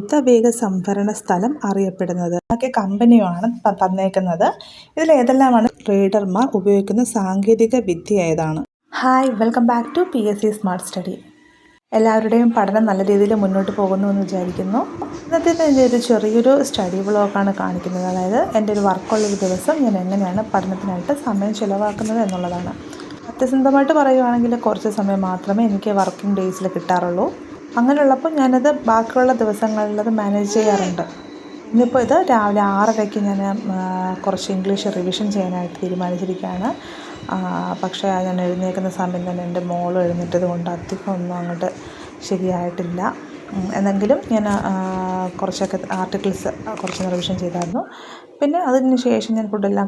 ദ്രുതവേഗ സംഭരണ സ്ഥലം അറിയപ്പെടുന്നത്? ഒക്കെ കമ്പനിയാണ് തന്നേക്കുന്നത്. ഇതിലേതെല്ലാമാണ് ട്രേഡർമാർ ഉപയോഗിക്കുന്ന സാങ്കേതിക വിദ്യ ഏതാണ്? Hi, welcome back to PSC smart study. എല്ലാവരുടെയും പഠനം നല്ല രീതിയിൽ മുന്നോട്ട് പോകുന്നു എന്ന് വിചാരിക്കുന്നു. ഇന്നത്തെ എൻ്റെ ഒരു ചെറിയൊരു സ്റ്റഡി വ്ളോഗാണ് കാണിക്കുന്നത്. അതായത് എൻ്റെ ഒരു വർക്കുള്ളൊരു ദിവസം ഞാൻ എങ്ങനെയാണ് പഠനത്തിനായിട്ട് സമയം ചിലവാക്കുന്നത് എന്നുള്ളതാണ്. സത്യസന്ധമായിട്ട് പറയുകയാണെങ്കിൽ കുറച്ച് സമയം മാത്രമേ എനിക്ക് വർക്കിംഗ് ഡേയ്സിൽ കിട്ടാറുള്ളൂ. അങ്ങനെയുള്ളപ്പോൾ ഞാനത് ബാക്കിയുള്ള ദിവസങ്ങളിലത് മാനേജ് ചെയ്യാറുണ്ട്. ഇന്നിപ്പോൾ ഇത് രാവിലെ 6:30ക്ക് ഞാൻ കുറച്ച് ഇംഗ്ലീഷ് റിവിഷൻ ചെയ്യാനായിട്ട് തീരുമാനിച്ചിരിക്കുകയാണ്. പക്ഷേ ഞാൻ എഴുന്നേൽക്കുന്ന സമയം തന്നെ എൻ്റെ മോൾ എഴുന്നേറ്റത് കൊണ്ട് അധികം ഒന്നും അങ്ങോട്ട് ശരിയായിട്ടില്ല. എന്നെങ്കിലും ഞാൻ കുറച്ചൊക്കെ ആർട്ടിക്കിൾസ് കുറച്ച് റിവിഷൻ ചെയ്തായിരുന്നു. പിന്നെ അതിന് ശേഷം ഞാൻ ഫുഡെല്ലാം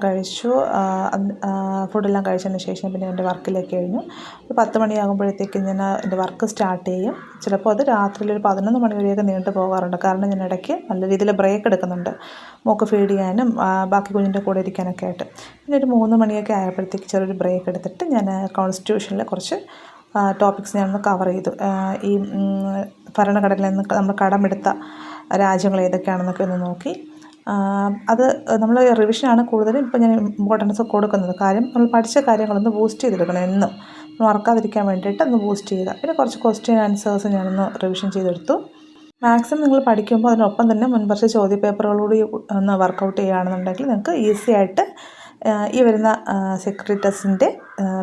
കഴിച്ചതിന് ശേഷം പിന്നെ എൻ്റെ വർക്കിലേക്ക് കഴിഞ്ഞു. ഒരു 10 മണിയാകുമ്പോഴത്തേക്കും ഞാൻ എൻ്റെ വർക്ക് സ്റ്റാർട്ട് ചെയ്യും. ചിലപ്പോൾ അത് രാത്രിയിൽ ഒരു 11 മണി വരെയൊക്കെ നീണ്ടു പോകാറുണ്ട്. കാരണം ഞാൻ ഇടയ്ക്ക് നല്ല രീതിയിൽ ബ്രേക്ക് എടുക്കുന്നുണ്ട്, മോൾക്ക് ഫീഡ് ചെയ്യാനും ബാക്കി കുഞ്ഞിൻ്റെ കൂടെ ഇരിക്കാനൊക്കെ ആയിട്ട്. പിന്നെ ഒരു 3 മണിയൊക്കെ ആയപ്പോഴത്തേക്ക് ചെറിയൊരു ബ്രേക്ക് എടുത്തിട്ട് ഞാൻ കോൺസ്റ്റിറ്റ്യൂഷനിലെ കുറച്ച് ടോപ്പിക്സ് ഞാനൊന്ന് കവർ ചെയ്തു. ഈ ഭരണഘടനയിൽ നിന്ന് നമ്മൾ കടമെടുത്ത രാജ്യങ്ങൾ ഏതൊക്കെയാണെന്നൊക്കെ ഒന്ന് നോക്കി. അത് നമ്മൾ റിവിഷനാണ് കൂടുതലും ഇപ്പോൾ ഞാൻ ഇമ്പോർട്ടൻസ് കൊടുക്കുന്നത്. കാര്യം നമ്മൾ പഠിച്ച കാര്യങ്ങളൊന്ന് ബൂസ്റ്റ് ചെയ്തെടുക്കണം, എന്നും മറക്കാതിരിക്കാൻ വേണ്ടിയിട്ട് ഒന്ന് ബൂസ്റ്റ് ചെയ്യുക. പിന്നെ കുറച്ച് ക്വസ്റ്റ്യൻ ആൻസേഴ്സ് ഞാനൊന്ന് റിവിഷൻ ചെയ്തെടുത്തു. മാക്സിമം നിങ്ങൾ പഠിക്കുമ്പോൾ അതിനൊപ്പം തന്നെ മുൻവർഷ ചോദ്യപേപ്പറുകളൂടി ഒന്ന് വർക്കൗട്ട് ചെയ്യുകയാണെന്നുണ്ടെങ്കിൽ നിങ്ങൾക്ക് ഈസി ആയിട്ട് ഈ വരുന്ന സെക്രട്ടറി ടെസ്റ്റിൻ്റെ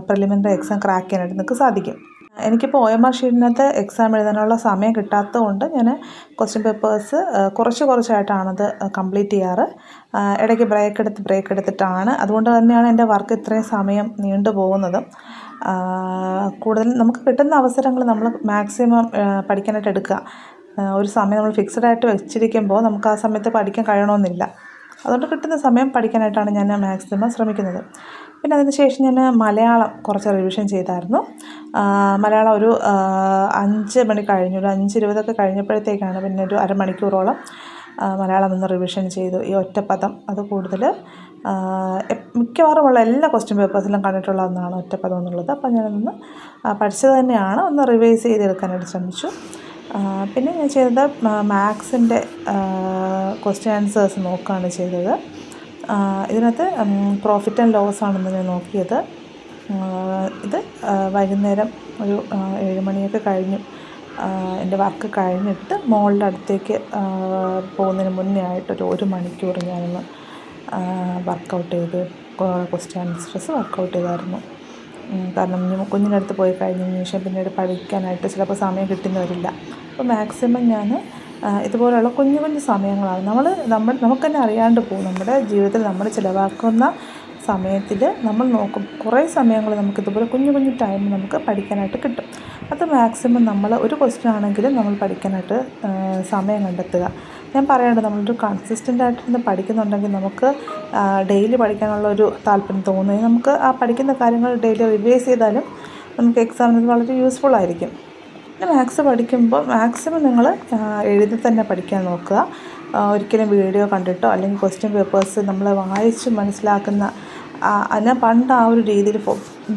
പ്രിലിമിനറി എക്സാം ക്രാക്ക് ചെയ്യാനായിട്ട് നിങ്ങൾക്ക് സാധിക്കും. എനിക്കിപ്പോൾ OMR ഷീറ്റിനകത്ത് എക്സാം എഴുതാനുള്ള സമയം കിട്ടാത്തത് കൊണ്ട് ഞാൻ ക്വസ്റ്റ്യൻ പേപ്പേഴ്സ് കുറച്ചായിട്ടാണത് കംപ്ലീറ്റ് ചെയ്യാറ്. ഇടയ്ക്ക് ബ്രേക്ക് എടുത്തിട്ടാണ്. അതുകൊണ്ട് തന്നെയാണ് എൻ്റെ വർക്ക് ഇത്രയും സമയം നീണ്ടു പോകുന്നത്. കൂടുതൽ നമുക്ക് കിട്ടുന്ന അവസരങ്ങൾ നമ്മൾ മാക്സിമം പഠിക്കാനായിട്ട് എടുക്കുക. ഒരു സമയം നമ്മൾ ഫിക്സഡായിട്ട് വെച്ചിരിക്കുമ്പോൾ നമുക്ക് ആ സമയത്ത് പഠിക്കാൻ കഴിയണമെന്നില്ല. അതുകൊണ്ട് കിട്ടുന്ന സമയം പഠിക്കാനായിട്ടാണ് ഞാൻ മാക്സിമം ശ്രമിക്കുന്നത്. പിന്നെ അതിന് ശേഷം ഞാൻ മലയാളം കുറച്ച് റിവിഷൻ ചെയ്തായിരുന്നു. മലയാളം ഒരു 5 മണി കഴിഞ്ഞു, ഒരു 5:20 കഴിഞ്ഞപ്പോഴത്തേക്കാണ് പിന്നെ ഒരു അരമണിക്കൂറോളം മലയാളം ഒന്ന് റിവിഷൻ ചെയ്തു. ഈ ഒറ്റപ്പദം അത് കൂടുതൽ മിക്കവാറുമുള്ള എല്ലാ ക്വസ്റ്റ്യൻ പേപ്പേഴ്സിലും കണ്ടിട്ടുള്ള ഒന്നാണ് ഒറ്റപ്പദം എന്നുള്ളത്. അപ്പം ഞാനൊന്ന് പഠിച്ചത് തന്നെയാണ്, ഒന്ന് റിവൈസ് ചെയ്തെടുക്കാനായിട്ട് ശ്രമിച്ചു. പിന്നെ ഞാൻ ചെയ്തത് മാത്സിൻ്റെ ക്വസ്റ്റ്യൻ ആൻസേഴ്സ് നോക്കുകയാണ് ചെയ്തത്. ഇതിനകത്ത് പ്രോഫിറ്റ് ആൻഡ് ലോസ് ആണെന്ന് ഞാൻ നോക്കിയത്. ഇത് വൈകുന്നേരം ഒരു 7 മണിയൊക്കെ കഴിഞ്ഞു. എൻ്റെ വർക്ക് കഴിഞ്ഞിട്ട് മോളുടെ അടുത്തേക്ക് പോകുന്നതിന് മുന്നേ ആയിട്ടൊരു 1 മണിക്കൂർ ഞാനൊന്ന് വർക്കൗട്ട് ചെയ്ത് ക്വസ്റ്റ്യൻ ആൻസേഴ്സ് വർക്കൗട്ട് ചെയ്തായിരുന്നു. കാരണം കുഞ്ഞിൻ്റെ അടുത്ത് പോയി കഴിഞ്ഞതിന് ശേഷം പിന്നീട് പഠിക്കാനായിട്ട് ചിലപ്പോൾ സമയം കിട്ടുന്നു വരില്ല. അപ്പോൾ മാക്സിമം ഞാൻ ഇതുപോലെയുള്ള കുഞ്ഞു കുഞ്ഞു സമയങ്ങളാണ് നമുക്ക് തന്നെ അറിയാണ്ട് പോകും. നമ്മുടെ ജീവിതത്തിൽ നമ്മൾ ചിലവാക്കുന്ന സമയത്തിൽ നമ്മൾ നോക്കും, കുറേ സമയങ്ങൾ നമുക്ക് ഇതുപോലെ കുഞ്ഞു കുഞ്ഞു ടൈം നമുക്ക് പഠിക്കാനായിട്ട് കിട്ടും. അത് മാക്സിമം നമ്മൾ ഒരു ക്വസ്റ്റ്യൻ ആണെങ്കിലും നമ്മൾ പഠിക്കാനായിട്ട് സമയം കണ്ടെത്തുക. ഞാൻ പറയാണ്ട് നമ്മളൊരു കൺസിസ്റ്റൻ്റ് ആയിട്ട് പഠിക്കുന്നുണ്ടെങ്കിൽ നമുക്ക് ഡെയിലി പഠിക്കാനുള്ള ഒരു താല്പര്യം തോന്നുകയും നമുക്ക് ആ പഠിക്കുന്ന കാര്യങ്ങൾ ഡെയിലി റിവൈസ് ചെയ്താലും നമുക്ക് എക്സാമിന് വളരെ യൂസ്ഫുൾ ആയിരിക്കും. പിന്നെ മാത്സ് പഠിക്കുമ്പോൾ മാക്സിമം നിങ്ങൾ എഴുതി തന്നെ പഠിക്കാൻ നോക്കുക. ഒരിക്കലും വീഡിയോ കണ്ടിട്ടോ അല്ലെങ്കിൽ ക്വസ്റ്റ്യൻ പേപ്പേഴ്സ് നമ്മൾ വായിച്ച് മനസ്സിലാക്കുന്ന ഞാൻ പണ്ട് ആ ഒരു രീതിയിൽ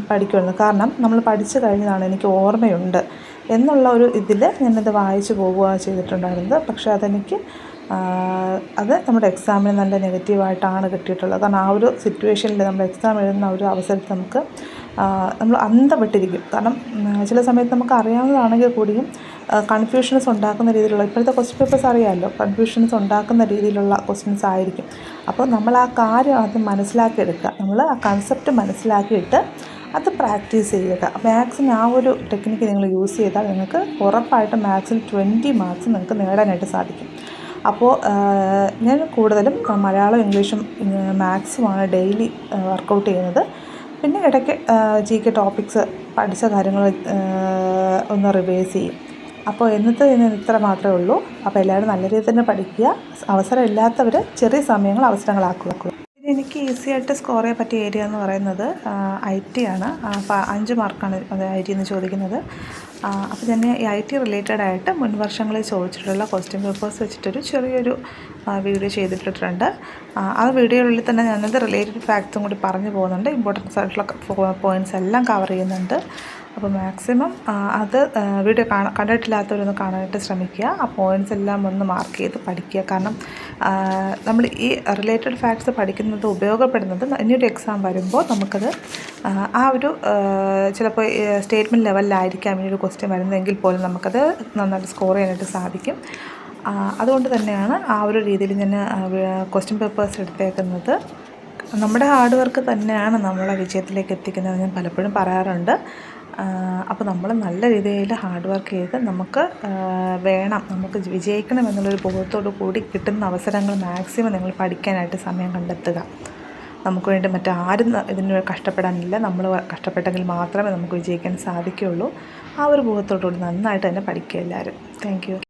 പഠിക്കുമായിരുന്നു. കാരണം നമ്മൾ പഠിച്ചു കഴിഞ്ഞതാണ്, എനിക്ക് ഓർമ്മയുണ്ട് എന്നുള്ള ഒരു ഇതിൽ ഞാനത് വായിച്ച് പോവുക ചെയ്തിട്ടുണ്ടായിരുന്നത്. പക്ഷേ അത് നമ്മുടെ എക്സാമിന് നല്ല നെഗറ്റീവായിട്ടാണ് കിട്ടിയിട്ടുള്ളത്. കാരണം ആ ഒരു സിറ്റുവേഷനിൽ നമ്മൾ എക്സാം എഴുതുന്ന ഒരു അവസരത്തിൽ നമ്മൾ അന്തപ്പെട്ടിരിക്കും. കാരണം ചില സമയത്ത് നമുക്ക് അറിയാവുന്നതാണെങ്കിൽ കൂടിയും കൺഫ്യൂഷൻസ് ഉണ്ടാക്കുന്ന രീതിയിലുള്ള, ഇപ്പോഴത്തെ ക്വസ്റ്റ്യൻ പേപ്പേഴ്സ് അറിയാമല്ലോ, കൺഫ്യൂഷൻസ് ഉണ്ടാക്കുന്ന രീതിയിലുള്ള ക്വസ്റ്റ്യൻസ് ആയിരിക്കും. അപ്പോൾ നമ്മൾ ആ കാര്യം അത് മനസ്സിലാക്കിയെടുക്കുക, നമ്മൾ ആ കൺസെപ്റ്റ് മനസ്സിലാക്കിയിട്ട് അത് പ്രാക്ടീസ് ചെയ്യുക. മാത്സിന് ആ ഒരു ടെക്നിക്ക് നിങ്ങൾ യൂസ് ചെയ്താൽ നിങ്ങൾക്ക് ഉറപ്പായിട്ടും മാത്സിൽ 20 മാർക്സ് നിങ്ങൾക്ക് നേടാനായിട്ട് സാധിക്കും. അപ്പോൾ ഞാൻ കൂടുതലും മലയാളം ഇംഗ്ലീഷും മാത്സുമാണ് ഡെയിലി വർക്കൗട്ട് ചെയ്യുന്നത്. പിന്നെ ഇടയ്ക്ക് GK ടോപ്പിക്സ് പഠിച്ച കാര്യങ്ങൾ ഒന്ന് റിവൈസ് ചെയ്യും. അപ്പോൾ ഇന്നത്തെ ഇത്ര മാത്രമേ ഉള്ളൂ. അപ്പോൾ എല്ലാവരും നല്ല രീതിയിൽ തന്നെ പഠിക്കുക. അവസരം ഇല്ലാത്തവർ ചെറിയ സമയങ്ങൾ അവസരങ്ങളാക്കുക. പിന്നെ എനിക്ക് ഈസി ആയിട്ട് സ്കോർ ചെയ്യാൻ പറ്റിയ ഏരിയ എന്ന് പറയുന്നത് IT ആണ്. അപ്പോൾ 5 മാർക്കാണ് അത് IT എന്ന് ചോദിക്കുന്നത്. അപ്പോൾ തന്നെ ഈ IT റിലേറ്റഡ് ആയിട്ട് മുൻ വർഷങ്ങളിൽ ചോദിച്ചിട്ടുള്ള ക്വസ്റ്റ്യൻ പേപ്പേഴ്സ് വെച്ചിട്ടൊരു ചെറിയൊരു വീഡിയോ ചെയ്തിട്ടുണ്ട്. ആ വീഡിയോയിൽ തന്നെ ഞാനത് റിലേറ്റഡ് ഫാക്ട്സും കൂടി പറഞ്ഞു പോകുന്നുണ്ട്. ഇമ്പോർട്ടൻസ് ആയിട്ടുള്ള പോയിൻറ്റ്സ് എല്ലാം കവർ ചെയ്യുന്നുണ്ട്. അപ്പോൾ മാക്സിമം അത് വീഡിയോ കണ്ടിട്ടില്ലാത്തവരൊന്ന് കാണാനായിട്ട് ശ്രമിക്കുക. ആ പോയിൻറ്റ്സ് എല്ലാം ഒന്ന് മാർക്ക് ചെയ്ത് പഠിക്കുക. കാരണം നമ്മൾ ഈ റിലേറ്റഡ് ഫാക്ട്സ് പഠിക്കുന്നത് ഉപയോഗപ്പെടുന്നത് ഇനിയൊരു എക്സാം വരുമ്പോൾ നമുക്കത് ആ ഒരു ചിലപ്പോൾ സ്റ്റേറ്റ്മെൻറ്റ് ലെവലിലായിരിക്കാം ഇനിയൊരു ക്വസ്റ്റ്യൻ വരുന്നതെങ്കിൽ പോലും നമുക്കത് നന്നായിട്ട് സ്കോർ ചെയ്യാനായിട്ട് സാധിക്കും. അതുകൊണ്ട് തന്നെയാണ് ആ ഒരു രീതിയിൽ ഞാൻ ക്വസ്റ്റ്യൻ പേപ്പേഴ്സ് എടുത്തേക്കുന്നത്. നമ്മുടെ ഹാർഡ് വർക്ക് തന്നെയാണ് നമ്മളെ വിജയത്തിലേക്ക് എത്തിക്കുന്നത് ഞാൻ പലപ്പോഴും പറയാറുണ്ട്. അപ്പോൾ നമ്മൾ നല്ല രീതിയിൽ ഹാർഡ് വർക്ക് ചെയ്ത് നമുക്ക് വിജയിക്കണം എന്നുള്ളൊരു ബോധത്തോടു കൂടി കിട്ടുന്ന അവസരങ്ങൾ മാക്സിമം നിങ്ങൾ പഠിക്കാനായിട്ട് സമയം കണ്ടെത്തുക. നമുക്ക് വേണ്ടി മറ്റാരും ഇതിന് കഷ്ടപ്പെടാനില്ല. നമ്മൾ കഷ്ടപ്പെട്ടെങ്കിൽ മാത്രമേ നമുക്ക് വിജയിക്കാൻ സാധിക്കുകയുള്ളൂ. ആ ഒരു ബോധത്തോടു കൂടി നന്നായിട്ട് തന്നെ പഠിക്കുക എല്ലാവരും. Thank you.